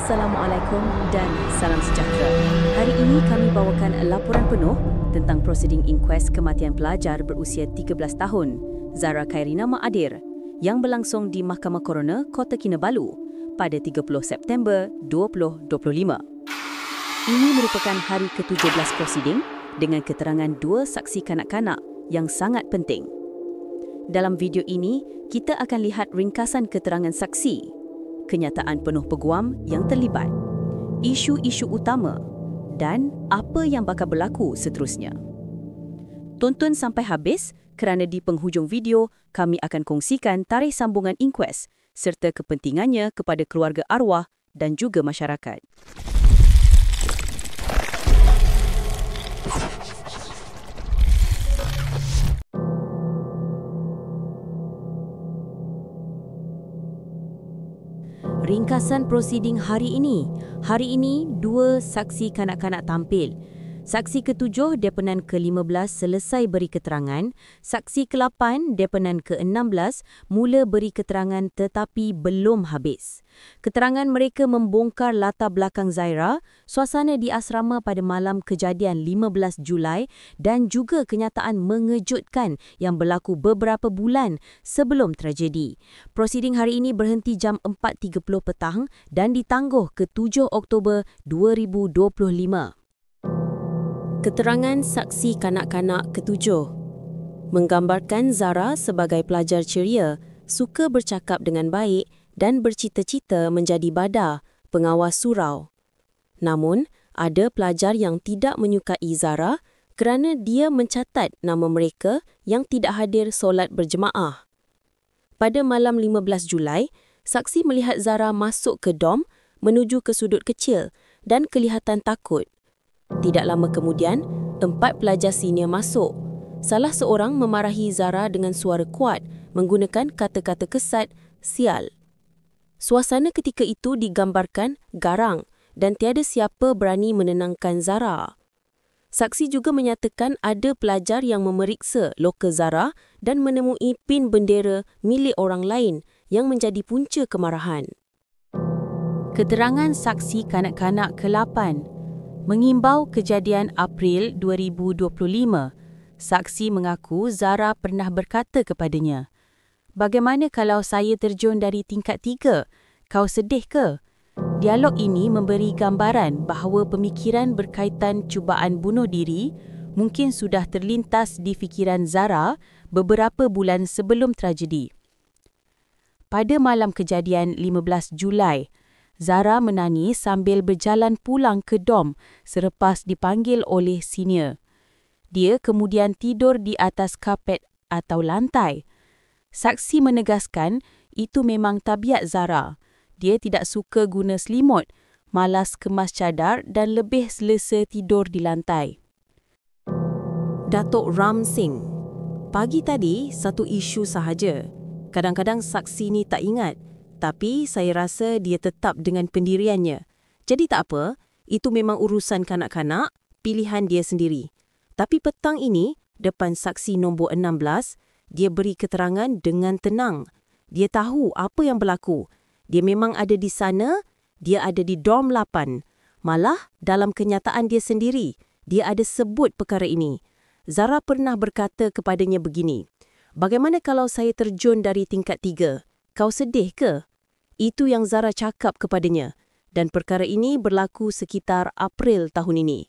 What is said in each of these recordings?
Assalamualaikum dan salam sejahtera. Hari ini kami bawakan laporan penuh tentang prosiding inquest kematian pelajar berusia 13 tahun, Zahra Khairina Maadir, yang berlangsung di Mahkamah Coroner Kota Kinabalu pada 30 September 2025. Ini merupakan hari ke-17 prosiding dengan keterangan dua saksi kanak-kanak yang sangat penting. Dalam video ini, kita akan lihat ringkasan keterangan saksi, kenyataan penuh peguam yang terlibat, isu-isu utama dan apa yang bakal berlaku seterusnya. Tonton sampai habis kerana di penghujung video kami akan kongsikan tarikh sambungan inquest serta kepentingannya kepada keluarga arwah dan juga masyarakat. Ringkasan prosiding hari ini. Hari ini, dua saksi kanak-kanak tampil. Saksi ke-7, depenan ke-15 selesai beri keterangan. Saksi ke-8, depenan ke-16 mula beri keterangan tetapi belum habis. Keterangan mereka membongkar latar belakang Zahra, suasana di asrama pada malam kejadian 15 Julai dan juga kenyataan mengejutkan yang berlaku beberapa bulan sebelum tragedi. Prosiding hari ini berhenti jam 4.30 petang dan ditangguh ke 7 Oktober 2025. Keterangan saksi kanak-kanak ke-7 menggambarkan Zahra sebagai pelajar ceria, suka bercakap dengan baik dan bercita-cita menjadi bada, pengawas surau. Namun, ada pelajar yang tidak menyukai Zahra kerana dia mencatat nama mereka yang tidak hadir solat berjemaah. Pada malam 15 Julai, saksi melihat Zahra masuk ke dom menuju ke sudut kecil dan kelihatan takut. Tidak lama kemudian, 4 pelajar senior masuk. Salah seorang memarahi Zahra dengan suara kuat menggunakan kata-kata kesat, sial. Suasana ketika itu digambarkan garang dan tiada siapa berani menenangkan Zahra. Saksi juga menyatakan ada pelajar yang memeriksa loker Zahra dan menemui pin bendera milik orang lain yang menjadi punca kemarahan. Keterangan saksi kanak-kanak ke-8 mengimbau kejadian April 2025. Saksi mengaku Zahra pernah berkata kepadanya, "Bagaimana kalau saya terjun dari tingkat 3? Kau sedih ke?" Dialog ini memberi gambaran bahawa pemikiran berkaitan cubaan bunuh diri mungkin sudah terlintas di fikiran Zahra beberapa bulan sebelum tragedi. Pada malam kejadian 15 Julai, Zahra menangis sambil berjalan pulang ke dom selepas dipanggil oleh senior. Dia kemudian tidur di atas kapet atau lantai. Saksi menegaskan itu memang tabiat Zahra. Dia tidak suka guna selimut, malas kemas cadar dan lebih selesa tidur di lantai. Datuk Ram Singh. Pagi tadi, satu isu sahaja. Kadang-kadang saksi ni tak ingat. Tapi saya rasa dia tetap dengan pendiriannya. Jadi tak apa, itu memang urusan kanak-kanak, pilihan dia sendiri. Tapi petang ini, depan saksi nombor 16, dia beri keterangan dengan tenang. Dia tahu apa yang berlaku. Dia memang ada di sana, dia ada di dorm 8. Malah, dalam kenyataan dia sendiri, dia ada sebut perkara ini. Zahra pernah berkata kepadanya begini, "Bagaimana kalau saya terjun dari tingkat 3? Kau sedih ke?" Itu yang Zahra cakap kepadanya dan perkara ini berlaku sekitar April tahun ini.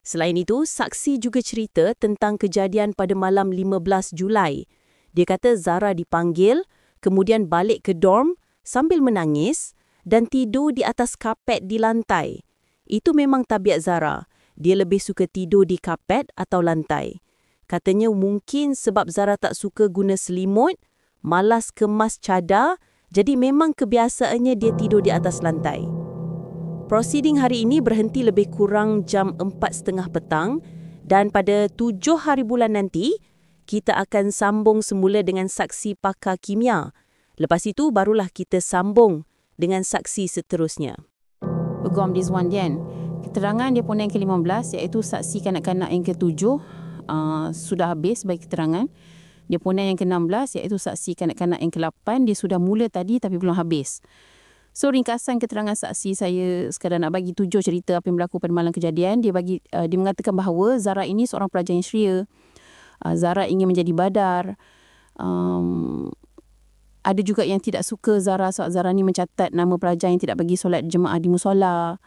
Selain itu, saksi juga cerita tentang kejadian pada malam 15 Julai. Dia kata Zahra dipanggil, kemudian balik ke dorm sambil menangis dan tidur di atas kapet di lantai. Itu memang tabiat Zahra. Dia lebih suka tidur di kapet atau lantai. Katanya mungkin sebab Zahra tak suka guna selimut, malas kemas cadar, jadi memang kebiasaannya dia tidur di atas lantai. Prosiding hari ini berhenti lebih kurang jam 4.30 petang dan pada 7 hari bulan nanti, kita akan sambung semula dengan saksi pakar kimia. Lepas itu, barulah kita sambung dengan saksi seterusnya. Peguam Dizwan Dian, keterangan deponen yang ke-15 iaitu saksi kanak-kanak yang ke-7 sudah habis bagi keterangan. Deponen yang ke-16 iaitu saksi kanak-kanak yang ke-8 dia sudah mula tadi tapi belum habis. So ringkasan keterangan saksi, saya sekadar nak bagi 7 cerita apa yang berlaku pada malam kejadian. Dia mengatakan bahawa Zara ini seorang pelajar yang ceria. Zara ingin menjadi badar. Ada juga yang tidak suka Zara sebab Zara ni mencatat nama pelajar yang tidak bagi solat jemaah di musola.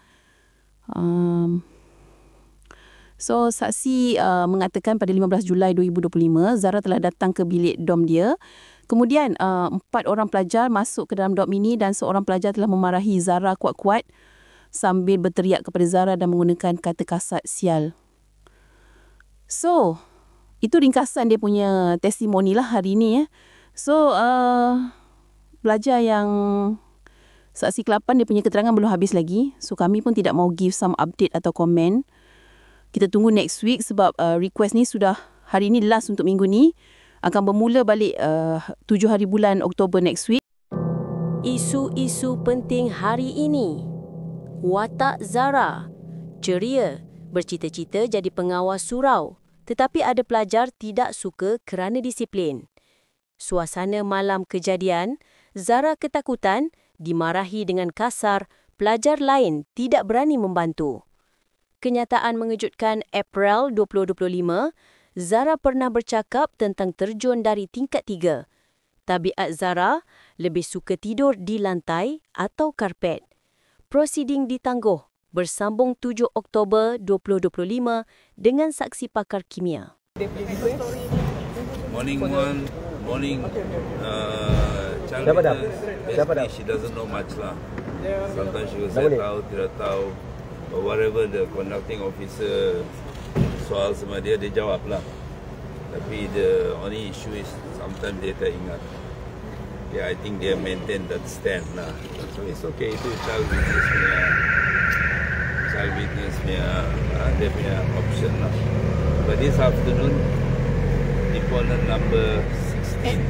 So saksi mengatakan pada 15 Julai 2025 Zara telah datang ke bilik dom dia. Kemudian 4 orang pelajar masuk ke dalam dom ini dan seorang pelajar telah memarahi Zara kuat-kuat sambil berteriak kepada Zara dan menggunakan kata kasar sial. So itu ringkasan dia punya testimoni lah hari ni. So pelajar yang saksi ke-8 dia punya keterangan belum habis lagi. So kami pun tidak mau give some update atau komen. Kita tunggu next week sebab request ni sudah hari ni last untuk minggu ni. Akan bermula balik 7 hari bulan Oktober next week. Isu-isu penting hari ini. Watak Zara. Ceria, bercita-cita jadi pengawas surau. Tetapi ada pelajar tidak suka kerana disiplin. Suasana malam kejadian, Zara ketakutan, dimarahi dengan kasar, pelajar lain tidak berani membantu. Kenyataan mengejutkan April 2025, Zara pernah bercakap tentang terjun dari tingkat 3. Tabiat Zara lebih suka tidur di lantai atau karpet. Prosiding ditangguh bersambung 7 Oktober 2025 dengan saksi pakar kimia. Morning one, morning child witness, basically she doesn't know much lah. Sometimes she will say tahu, tidak tahu. Or whatever the conducting officer soal sama dia jawab lah. Tapi the only issue is sometimes dia tak ingat. Yeah, I think they maintain that stand lah. So it's okay, itu child witness dia punya option lah. But this afternoon, deponent number 16.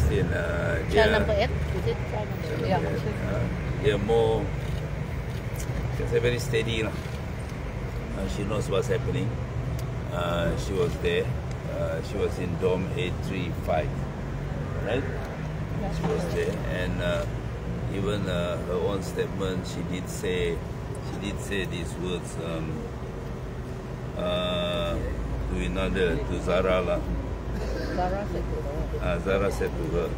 16. Child number 8, is it? Child number 8. Yeah. They're more, they're very steady lah. She knows what's happening. She was there. She was in dorm 835, right? She was there, and even her own statement, she did say these words to Zara lah. Zara said to her,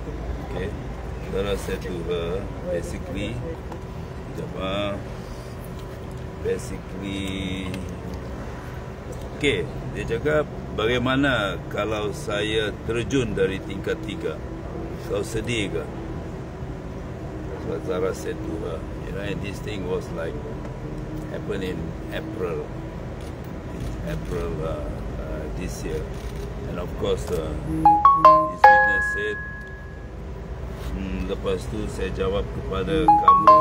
okay. Zara said to her, basically, okay, dia cakap, bagaimana kalau saya terjun dari tingkat 3? Kau sedih ke? So Zara said to her, you know, and this thing was like happened in April this year, and of course this witness said, lepas tu saya jawab kepada kamu.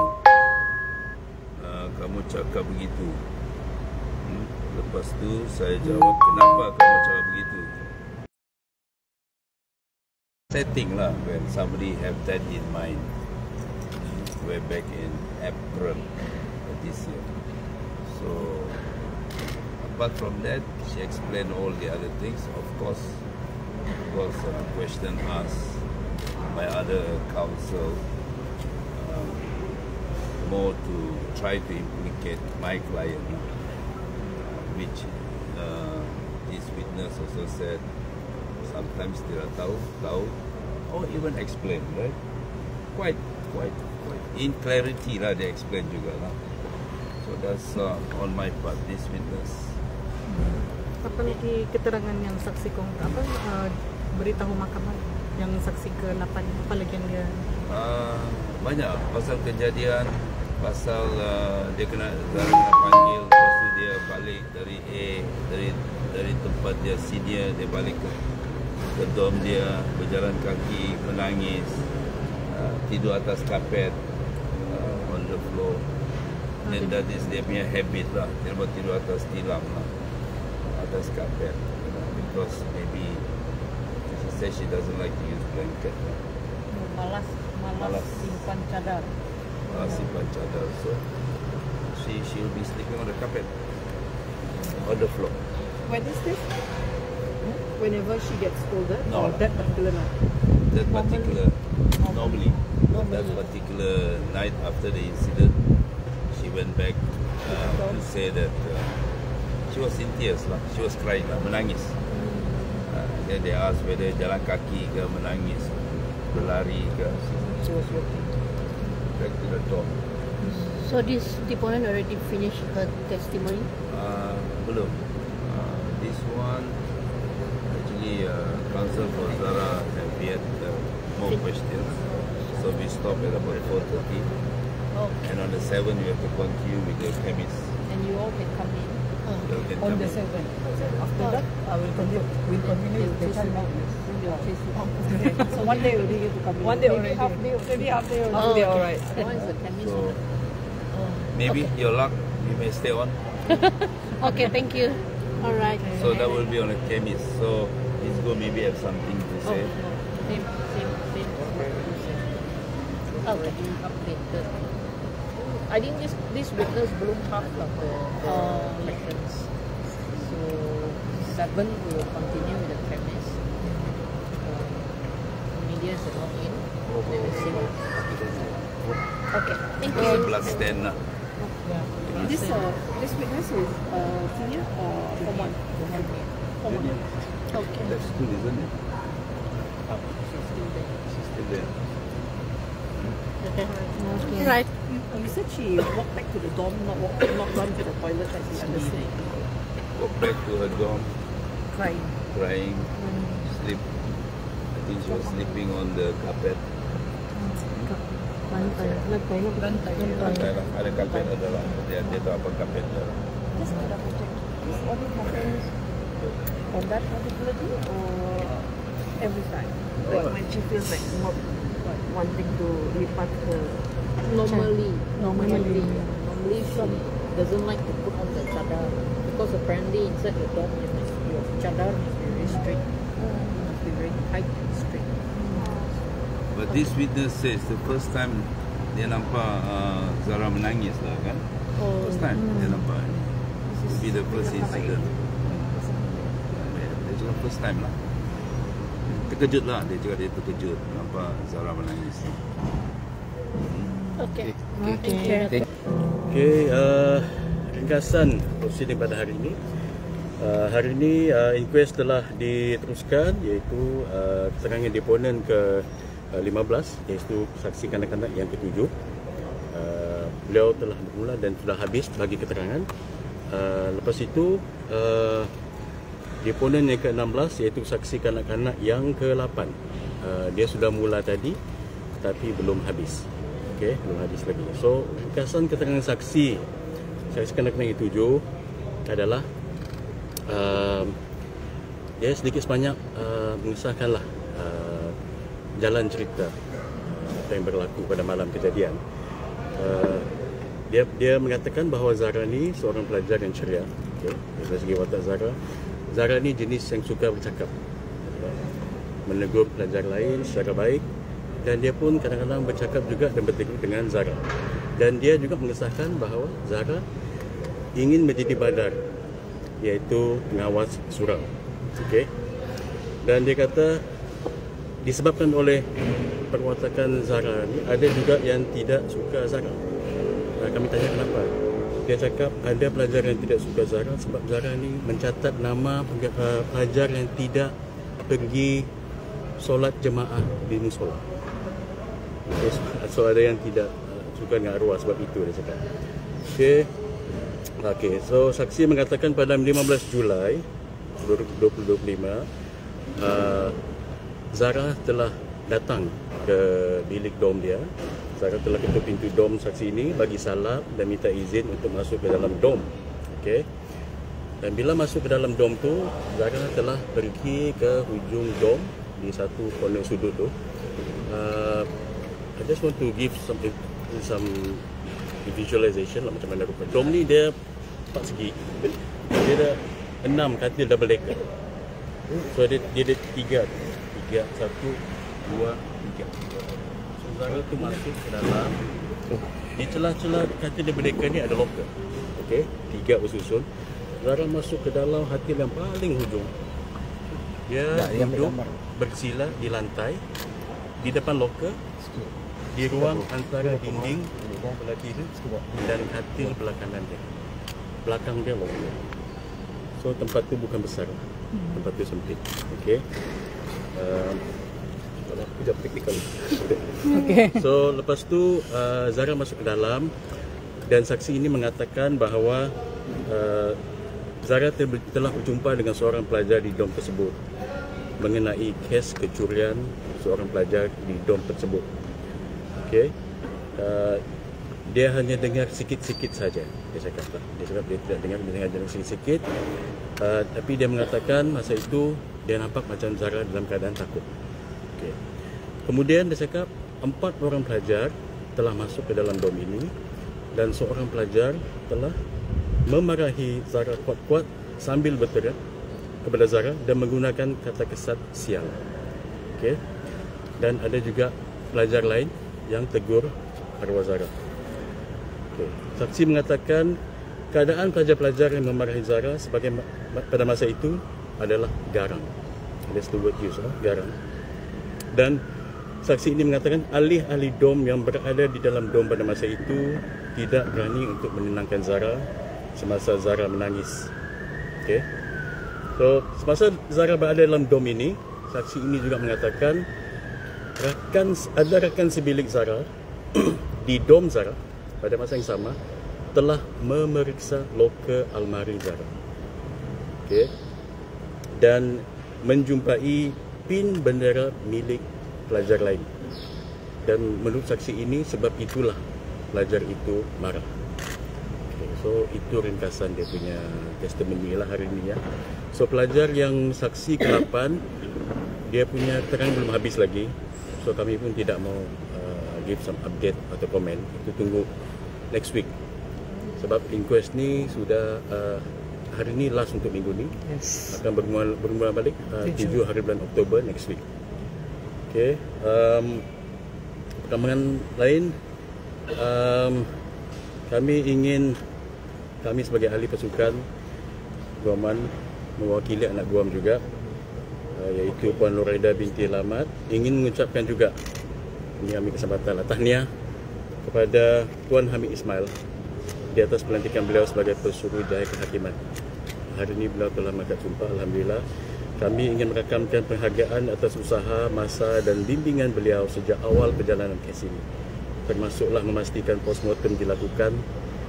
Kamu cakap begitu. Lepas tu saya jawab, kenapa kamu cakap begitu? Setting lah when somebody have that in mind. Way back in April this year. So apart from that, she explained all the other things. Of course, question asked by other counsel. More to try to implicate my client, which this witness also said sometimes they are tahu, or even explain, right? Quite in clarity lah, they explain juga lah. So that's on my part, this witness. Apa lagi keterangan yang saksi beritahu mahkamah yang saksi ke-8, apa lagi yang dia? Banyak pasal kejadian. Pasal dia kena panggil, lepas tu dia balik dari dari tempat dia senior, dia balik ke dorm dia, berjalan kaki, menangis, tidur atas kapet, on the floor. And that is dia punya habit lah, dia buat tidur atas tilam lah, atas kapet, because maybe she says she doesn't like to use blanket lah. Malas simpan cadar. Simpan cadar, so she'll be sleeping on the carpet, on the floor. When is this? Whenever she gets scolded, no, or that particular night? That particular normally. That particular night after the incident, she went back to say that she was in tears lah. She was crying lah, menangis. Then they asked whether jalan kaki ke, menangis, berlari ke. She was walking back to the door. So this deponent already finished her testimony? Belum. This one actually counsel for Zara and we had more questions. So we stopped at about 4:30. Okay. And on the 7th we have to continue with the chemist. And you all can come in? They can On come the in. 7th. After that, I will continue. We'll continue with the child now. So one day will you to come in? One day already. Maybe half day. Oh, Day, okay. alright. That one is the chemist. So maybe your luck, you may stay on. Okay, thank you. All right. So that will be on a chemist. So he's going to maybe have something to Oh, say. same. Okay. Updated. I think this witness belum half of the questions. So 7 we will continue with the chemist. Medians are not in. Let me see. Okay. Thank you. Sebelas stand lah. This witness is senior or former? Former. Okay. That's school, isn't it? She's still there. She's still there. Okay. Right. You said she walked back to the dorm, not run to the toilet as you understand. Go back to her dorm, Crying. crying, sleep. I think she was sleeping on the carpet. Lantai lah. Ada karpet adalah. Dia tahu apa karpet adalah. Just to double check. This only happens on that particular day or every time? Like when she feels like not wanting to lipat her. Normally Normally. she doesn't like to put on the chadar because apparently inside the dorm your chadar must be very strict. Must be very tight and strict. But this witness says the first time dia nampak Zara menangis lah kan. First time dia nampak. Will be the first incident. Dia cakap first time lah. Terkejut lah, dia cakap dia terkejut nampak Zara menangis. Okay. Okey, ringkasan prosiding pada hari ini. Hari ini inquest telah diteruskan iaitu keterangan deponen ke 15 iaitu saksi kanak-kanak yang ke-7. Beliau telah bermula dan sudah habis bagi keterangan. Lepas itu deponen yang ke-16 iaitu saksi kanak-kanak yang ke-8. Dia sudah mula tadi tapi belum habis. Okey, belum habis lagi. So, ringkasan keterangan saksi kanak-kanak yang ke-7 adalah dia sedikit sebanyak mengesahkanlah jalan cerita apa yang berlaku pada malam kejadian. Dia mengatakan bahawa Zara ni seorang pelajar yang ceria. Okay. Dari segi watak Zara ni jenis yang suka bercakap, menegur pelajar lain secara baik, dan dia pun kadang-kadang bercakap juga dan bertegur dengan Zara. Dan dia juga mengesahkan bahawa Zara ingin menjadi badar, iaitu pengawas surau. Okay. Dan dia kata disebabkan oleh perwatakan Zara ni, ada juga yang tidak suka Zara. Kami tanya kenapa. Dia cakap ada pelajar yang tidak suka Zara sebab Zara ni mencatat nama pelajar yang tidak pergi solat jemaah di musola. Okay, so ada yang tidak suka dengan arwah sebab itu dia cakap. Okay, so saksi mengatakan pada 15 Julai 2025 Zara telah datang ke bilik dom dia. Zara telah ketuk pintu dom saksi ini, bagi salam dan minta izin untuk masuk ke dalam dom. Okey. Dan bila masuk ke dalam dom tu, Zara telah pergi ke hujung dom di satu corner sudut tu. I just want to give some visualization lah macam mana rupa. Dom ni dia 4 segi. Dia ada 6 katil double decker. So dia ada 3, 1, 2, 3. So Zara tu masuk ke dalam. Di celah-celah katil double decker ni ada locker. Okey, 3 bersusun. Zara masuk ke dalam katil yang paling hujung. Dia duduk bersila di lantai di depan locker di ruang antara dinding belah kiri dan katil belah kanan dia. Belakang dia longgar. So tempat tu bukan besar. Tempat tu sempit. Okey. Sekejap praktikal. Okay. So lepas tu Zara masuk ke dalam dan saksi ini mengatakan bahawa Zara telah berjumpa dengan seorang pelajar di dom tersebut mengenai kes kecurian seorang pelajar di dom tersebut. Okey. Dia hanya dengar sikit-sikit saja. Dia cakap dia tidak dengar, dia dengar sikit-sikit. Tapi dia mengatakan masa itu dia nampak macam Zara dalam keadaan takut. Okay. Kemudian dia cakap 4 orang pelajar telah masuk ke dalam dom ini dan seorang pelajar telah memarahi Zara kuat-kuat sambil berteriak kepada Zara dan menggunakan kata kesat sial. Okay. Dan ada juga pelajar lain yang tegur arwah Zara. Okay. Saksi mengatakan keadaan pelajar-pelajar yang memarahi Zara sebagai pada masa itu adalah garang. That's the word used, garang. Dan saksi ini mengatakan ahli-ahli dom yang berada di dalam dom pada masa itu tidak berani untuk menenangkan Zara semasa Zara menangis. Okay. So, semasa Zara berada dalam dom ini, saksi ini juga mengatakan ada rakan sebilik Zara di dom Zara pada masa yang sama telah memeriksa loker almari Zara. Okay. Dan menjumpai pin bendera milik pelajar lain. Dan menurut saksi ini sebab itulah pelajar itu marah. Okay, so itu ringkasan dia punya testimoni lah hari ini ya. So pelajar yang saksi ke-8 dia punya terang belum habis lagi. So kami pun tidak mau give some update atau komen. Itu tunggu next week. Sebab inquest ni sudah hari ni last untuk minggu ni. Yes. Akan bermula balik 7 hari bulan Oktober next week. Okay. Perkembangan lain, kami sebagai ahli pasukan Guaman mewakili anak Guam juga, iaitu Puan Luraida binti Lamat, ingin mengucapkan juga, ini ambil kesempatan tahniah kepada Tuan Hamid Ismail di atas pelantikan beliau sebagai Pesuruhjaya Kehakiman. Hari ini beliau telah mengangkat sumpah, alhamdulillah. Kami ingin merakamkan penghargaan atas usaha, masa dan bimbingan beliau sejak awal perjalanan kes ini. Termasuklah memastikan postmortem dilakukan,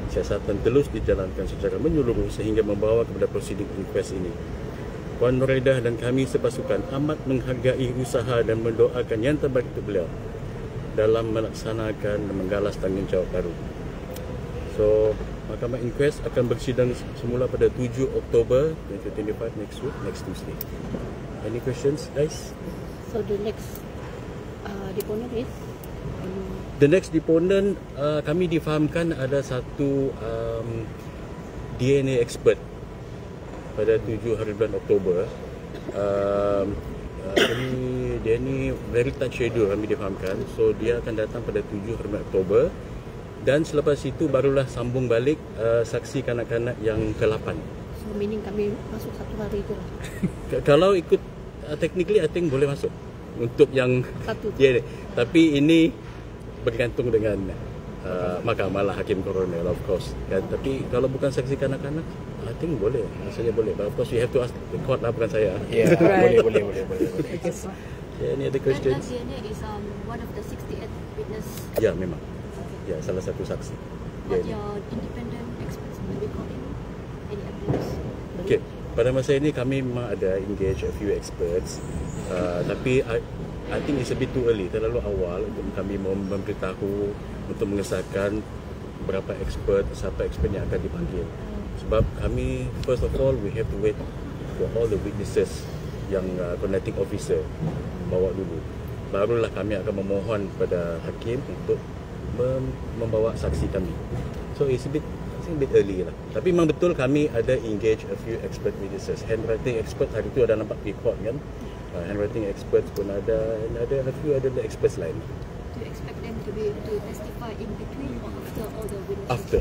siasatan telus dijalankan secara menyeluruh sehingga membawa kepada prosiding inquest ini. Puan Nuraidah dan kami sepasukan amat menghargai usaha dan mendoakan yang terbaik untuk beliau dalam melaksanakan dan menggalas tanggungjawab baru. So, Mahkamah Inquest akan bersidang semula pada 7 Oktober 2025 next Tuesday. Any questions, guys? So the next deponent is? The next deponent kami difahamkan ada satu DNA expert pada 7 hari bulan Oktober. Dia ni very tight schedule kami difahamkan. So dia akan datang pada 7 hari bulan Oktober. Dan selepas itu barulah sambung balik saksi kanak-kanak yang ke-8. So meaning kami masuk satu hari itu lah. Kalau ikut technically I think boleh masuk untuk yang satu. Yeah, tapi ini bergantung dengan mahkamah lah, hakim koroner of course. Dan tapi kalau bukan saksi kanak-kanak I think boleh, rasanya boleh. But of course you have to ask the court lah, bukan saya. Yeah, right. boleh. Yeah, any other questions? DNA is one of the 68 witness. Ya, memang. Ya, salah satu saksi. What your independent experts will be calling any evidence? Okay, pada masa ini kami memang ada engage a few experts, tapi I think it's a bit too early, terlalu awal untuk kami memberitahu untuk mengesahkan berapa expert, siapa expert yang akan dipanggil. Sebab kami first of all we have to wait for all the witnesses yang connecting officer bawa dulu. Barulah kami akan memohon pada hakim untuk membawa saksi kami. So it's a bit early lah. Tapi memang betul kami ada engage a few expert witnesses. Handwriting expert hari tu ada nampak di court kan. Handwriting experts pun ada a few other experts lain. Do you expect them to testify in between or after all the witnesses? After.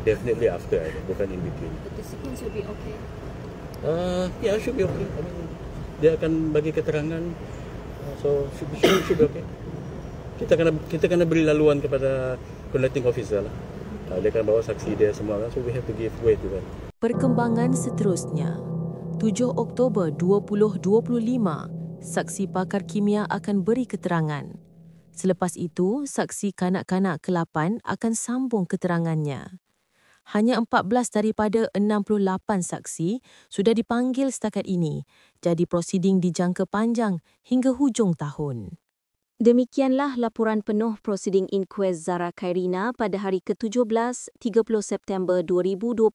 Definitely after, bukan in between. But the sequence will be okay? Yeah, should be okay. Dia akan bagi keterangan. So should be okay. kita kena beri laluan kepada conducting officer lah. Dia akan bawa saksi dia semua kan. So we have to give way to that. Perkembangan seterusnya, 7 Oktober 2025, saksi pakar kimia akan beri keterangan. Selepas itu, saksi kanak-kanak ke-8 akan sambung keterangannya. Hanya 14 daripada 68 saksi sudah dipanggil setakat ini, jadi prosiding dijangka panjang hingga hujung tahun. Demikianlah laporan penuh prosiding inkuest Zara Khairina pada hari ke-17, 30 September 2025.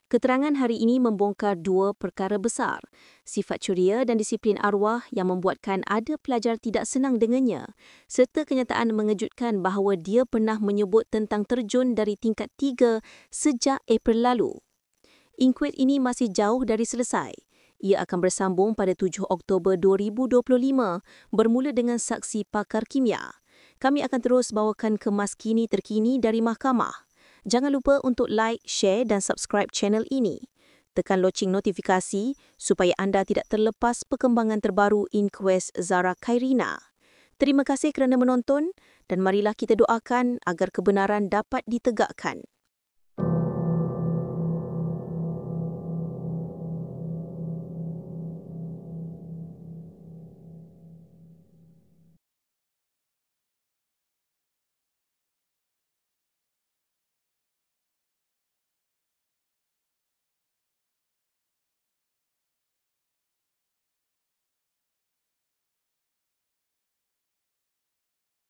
Keterangan hari ini membongkar 2 perkara besar, sifat ceria dan disiplin arwah yang membuatkan ada pelajar tidak senang dengannya, serta kenyataan mengejutkan bahawa dia pernah menyebut tentang terjun dari tingkat 3 sejak April lalu. Inkuest ini masih jauh dari selesai. Ia akan bersambung pada 7 Oktober 2025 bermula dengan saksi pakar kimia. Kami akan terus bawakan kemas kini terkini dari mahkamah. Jangan lupa untuk like, share dan subscribe channel ini. Tekan loceng notifikasi supaya anda tidak terlepas perkembangan terbaru inkuest Zara Khairina. Terima kasih kerana menonton dan marilah kita doakan agar kebenaran dapat ditegakkan.